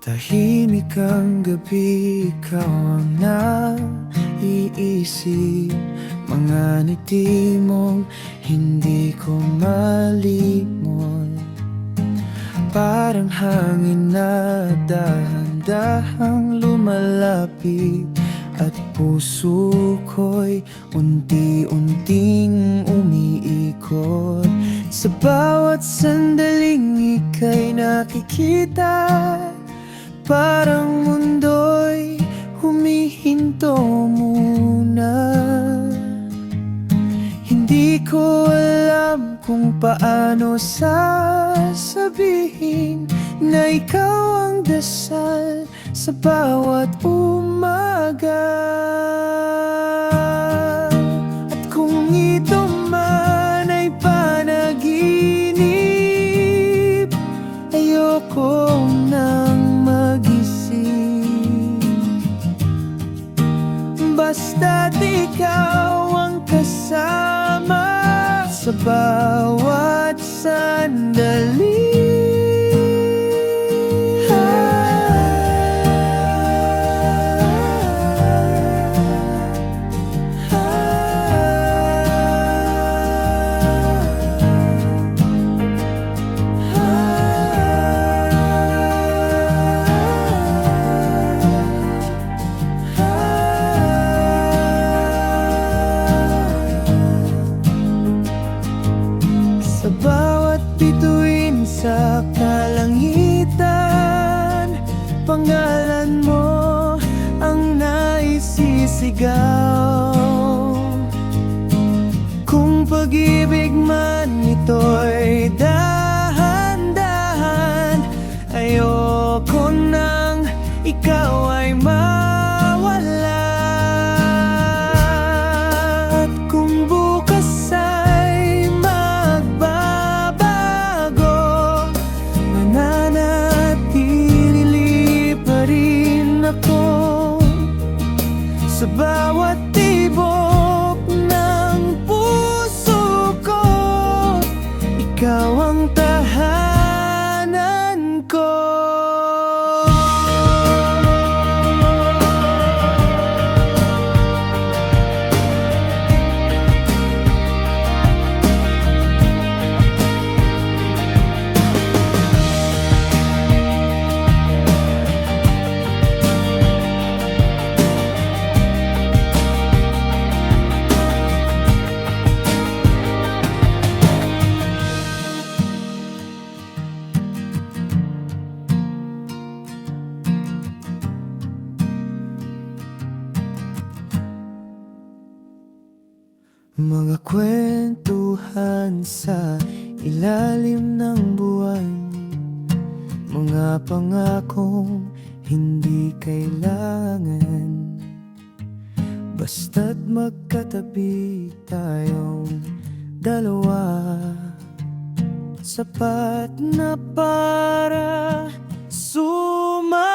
Tahimik ang gabi, ikaw ang naiisip. Mga ngiti mong hindi ko malimot. Parang hangin na dahan-dahang lumalapit, at puso ko'y unti-unting umiikot. Sa bawat sandaling ika'y nakikita, parang mundo'y humihinto muna. Hindi ko alam kung paano sasabihin na ikaw ang dasal sa bawat umaga. At kung ito man ay panaginip, ayoko nang magising. Basta't ikaw ang kasama sa bawat sandali. Sa bawat bituin sa kalangitan, pangalan mo ang naisisigaw. Kung pag-ibig man ito'y dahan-dahan, ayoko nang ikaw ay mawala. At kung bukas ay magbabago, mananatili pa rin ako sa bawat tibok ng puso ko. Ikaw ang tahanan ko. Mga kwentuhan sa ilalim ng buwan, mga pangakong hindi kailangan. Basta't magkatabi tayong dalawa, sapat na para sumaya.